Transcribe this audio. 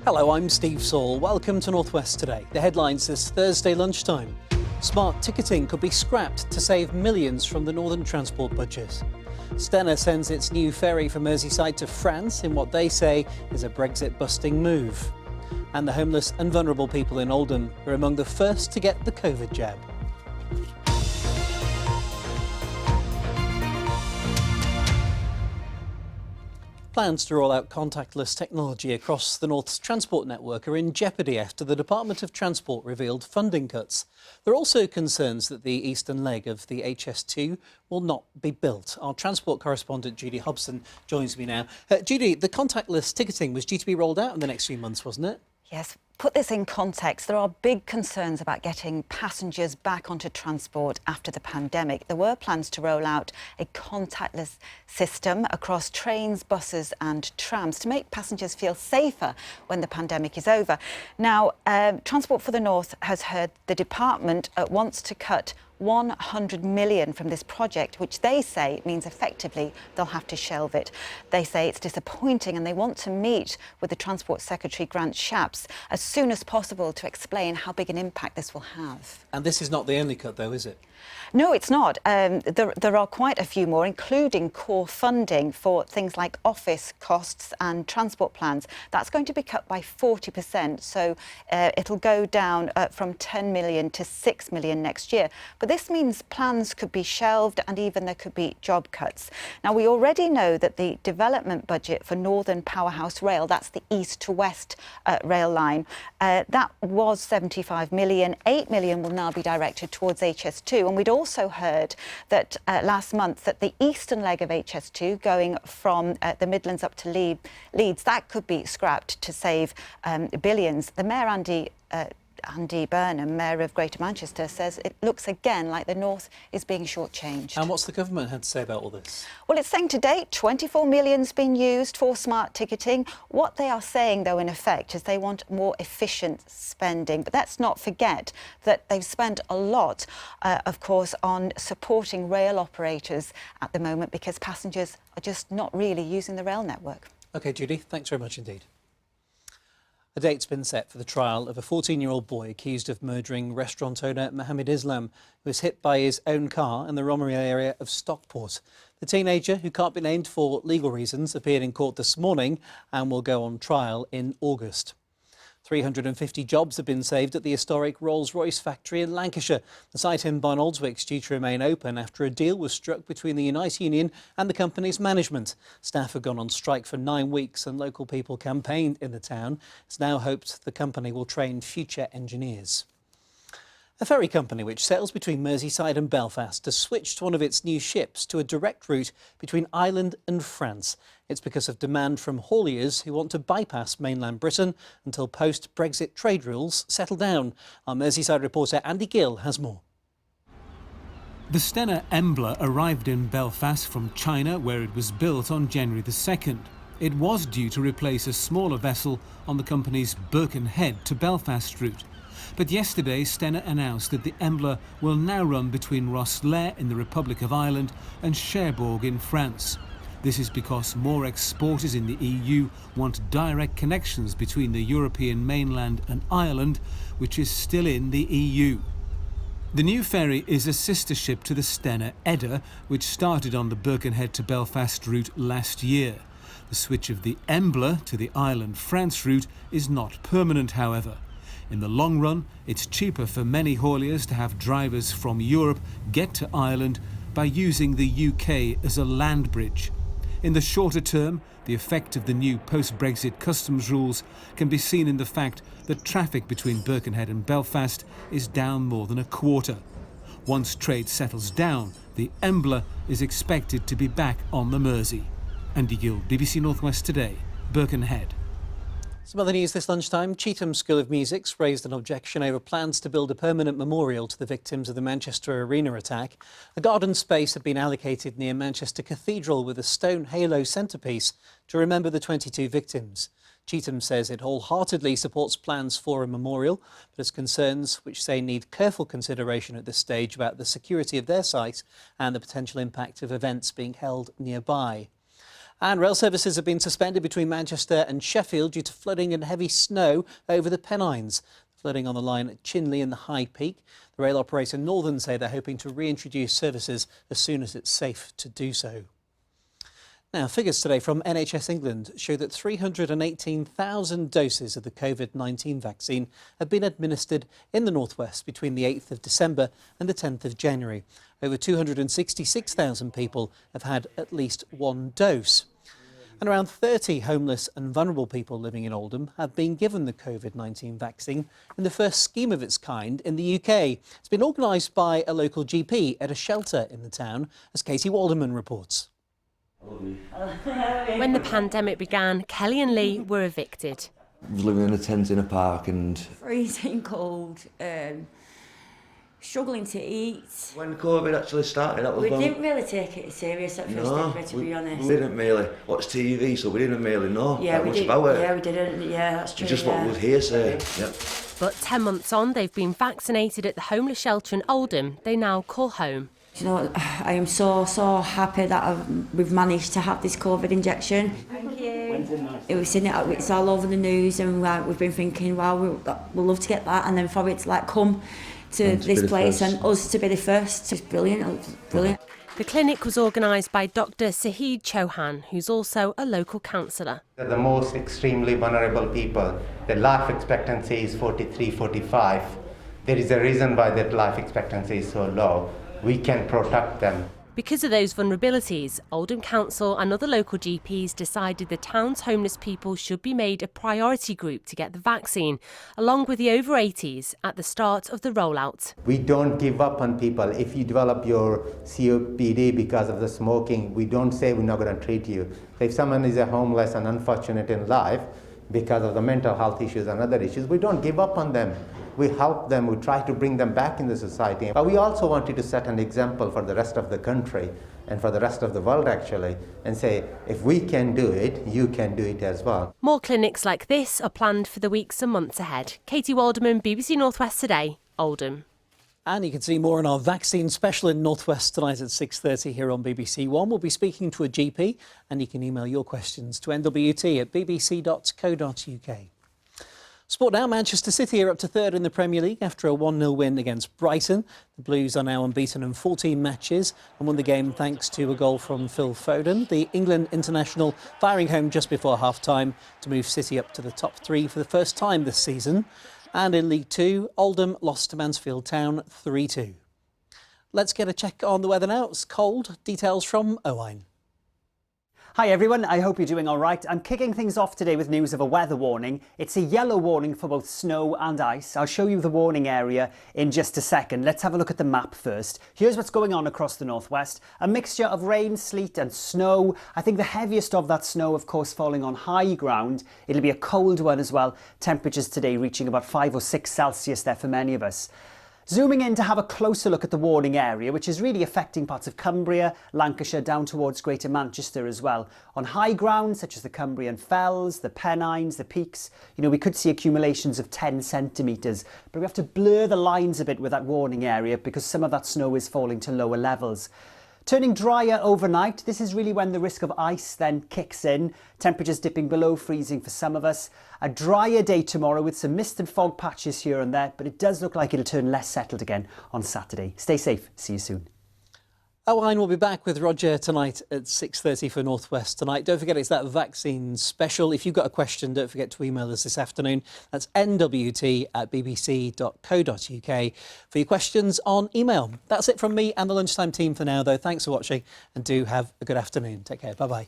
Hello, I'm Steve Saul. Welcome to North West Today. The headlines this Thursday lunchtime. Smart ticketing could be scrapped to save millions from the Northern Transport budget. Stena sends its new ferry from Merseyside to France in what they say is a Brexit-busting move. And the homeless and vulnerable people in Oldham are among the first to get the COVID jab. Plans to roll out contactless technology across the North's transport network are in jeopardy after the Department of Transport revealed funding cuts. There are also concerns that the eastern leg of the HS2 will not be built. Our transport correspondent Judy Hobson joins me now. Judy, the contactless ticketing was due to be rolled out in the next few months, wasn't it? Yes. Put this in context, there are big concerns about getting passengers back onto transport after the pandemic. There were plans to roll out a contactless system across trains, buses and trams to make passengers feel safer when the pandemic is over. Now, Transport for the North has heard the department wants to cut 100 million from this project, which they say means effectively they'll have to shelve it. They say it's disappointing and they want to meet with the Transport Secretary Grant Shapps as soon as possible to explain how big an impact this will have. And this is not the only cut though, is it? No, it's not. There are quite a few more, including core funding for things like office costs and transport plans. That's going to be cut by 40%, so it'll go down from 10 million to 6 million next year. But this means plans could be shelved and even there could be job cuts. Now, we already know that the development budget for Northern Powerhouse Rail, that's the east to west rail line, that was 75 million. 8 million will now be directed towards HS2. And we'd also heard that last month that the eastern leg of HS2 going from the Midlands up to Leeds, that could be scrapped to save billions. The Mayor Andy Burnham, Mayor of Greater Manchester, says it looks again like the North is being shortchanged. And what's the government had to say about all this? Well, it's saying to date 24 million's been used for smart ticketing. What they are saying, though, in effect, is they want more efficient spending. But let's not forget that they've spent a lot, of course, on supporting rail operators at the moment because passengers are just not really using the rail network. OK, Judy, thanks very much indeed. A date's been set for the trial of a 14-year-old boy accused of murdering restaurant owner Mohammed Islam, who was hit by his own car in the Romery area of Stockport. The teenager, who can't be named for legal reasons, appeared in court this morning and will go on trial in August. 350 jobs have been saved at the historic Rolls-Royce factory in Lancashire. The site in Barnoldswick is due to remain open after a deal was struck between the Unite Union and the company's management. Staff have gone on strike for 9 weeks and local people campaigned in the town. It's now hoped the company will train future engineers. A ferry company which sails between Merseyside and Belfast has switched one of its new ships to a direct route between Ireland and France. It's because of demand from hauliers who want to bypass mainland Britain until post-Brexit trade rules settle down. Our Merseyside reporter Andy Gill has more. The Stena Embla arrived in Belfast from China, where it was built on January the 2nd. It was due to replace a smaller vessel on the company's Birkenhead to Belfast route. But yesterday, Stena announced that the Embla will now run between Rosslare in the Republic of Ireland and Cherbourg in France. This is because more exporters in the EU want direct connections between the European mainland and Ireland, which is still in the EU. The new ferry is a sister ship to the Stena Edda, which started on the Birkenhead to Belfast route last year. The switch of the Embla to the Ireland-France route is not permanent, however. In the long run, it's cheaper for many hauliers to have drivers from Europe get to Ireland by using the UK as a land bridge. In the shorter term, the effect of the new post-Brexit customs rules can be seen in the fact that traffic between Birkenhead and Belfast is down more than a quarter. Once trade settles down, the Embla is expected to be back on the Mersey. Andy Gill, BBC North West Today, Birkenhead. Some other news this lunchtime. Cheetham School of Music's raised an objection over plans to build a permanent memorial to the victims of the Manchester Arena attack. A garden space had been allocated near Manchester Cathedral with a stone halo centrepiece to remember the 22 victims. Cheetham says it wholeheartedly supports plans for a memorial, but has concerns which say need careful consideration at this stage about the security of their site and the potential impact of events being held nearby. And rail services have been suspended between Manchester and Sheffield due to flooding and heavy snow over the Pennines. Flooding on the line at Chinley and the High Peak. The rail operator Northern say they're hoping to reintroduce services as soon as it's safe to do so. Now, figures today from NHS England show that 318,000 doses of the COVID-19 vaccine have been administered in the North West between the 8th of December and the 10th of January. Over 266,000 people have had at least one dose. And around 30 homeless and vulnerable people living in Oldham have been given the COVID-19 vaccine in the first scheme of its kind in the UK. It's been organised by a local GP at a shelter in the town, as Katie Walderman reports. When the pandemic began, Kelly and Lee were evicted. I was living in a tent in a park and... Freezing cold, struggling to eat. When COVID actually started, that was We when... didn't really take it serious at first, did we, to be honest? We didn't really watch TV, so we didn't really know that much about it. Yeah, we didn't. Yeah, that's true. It's just what was hearsay. Yep. But 10 months on, they've been vaccinated at the homeless shelter in Oldham they now call home. Do you know what? I am so happy that we've managed to have this COVID injection. Thank you. It's all over the news, and we've been thinking, wow, we'll love to get that, and then for it to come to this place and us to be the first. It's brilliant. It's brilliant. The clinic was organised by Dr. Sahid Chauhan, who's also a local councillor. They're the most extremely vulnerable people. Their life expectancy is 43, 45. There is a reason why their life expectancy is so low. We can protect them. Because of those vulnerabilities, Oldham Council and other local GPs decided the town's homeless people should be made a priority group to get the vaccine, along with the over 80s at the start of the rollout. We don't give up on people. If you develop your COPD because of the smoking, we don't say we're not going to treat you. If someone is a homeless and unfortunate in life because of the mental health issues and other issues, we don't give up on them. We help them, we try to bring them back in the society. But we also wanted to set an example for the rest of the country and for the rest of the world actually, and say, if we can do it, you can do it as well. More clinics like this are planned for the weeks and months ahead. Katie Walderman, BBC North West Today, Oldham. And you can see more on our vaccine special in North West tonight at 6:30 here on BBC One. We'll be speaking to a GP, and you can email your questions to nwt@bbc.co.uk. Sport now, Manchester City are up to third in the Premier League after a 1-0 win against Brighton. The Blues are now unbeaten in 14 matches and won the game thanks to a goal from Phil Foden. The England international firing home just before half-time to move City up to the top three for the first time this season. And in League Two, Oldham lost to Mansfield Town 3-2. Let's get a check on the weather now. It's cold. Details from Owain. Hi everyone, I hope you're doing all right. I'm kicking things off today with news of a weather warning. It's a yellow warning for both snow and ice. I'll show you the warning area in just a second. Let's have a look at the map first. Here's what's going on across the northwest. A mixture of rain, sleet and snow. I think the heaviest of that snow, of course, falling on high ground. It'll be a cold one as well. Temperatures today reaching about 5 or 6 Celsius there for many of us. Zooming in to have a closer look at the warning area, which is really affecting parts of Cumbria, Lancashire, down towards Greater Manchester as well. On high ground, such as the Cumbrian Fells, the Pennines, the Peaks, we could see accumulations of 10 centimetres. But we have to blur the lines a bit with that warning area because some of that snow is falling to lower levels. Turning drier overnight, this is really when the risk of ice then kicks in. Temperatures dipping below freezing for some of us. A drier day tomorrow with some mist and fog patches here and there, but it does look like it'll turn less settled again on Saturday. Stay safe. See you soon. Owain will be back with Roger tonight at 6:30 for North West Tonight. Don't forget, it's that vaccine special. If you've got a question, don't forget to email us this afternoon. That's nwt@bbc.co.uk for your questions on email. That's it from me and the Lunchtime team for now, though. Thanks for watching and do have a good afternoon. Take care. Bye-bye.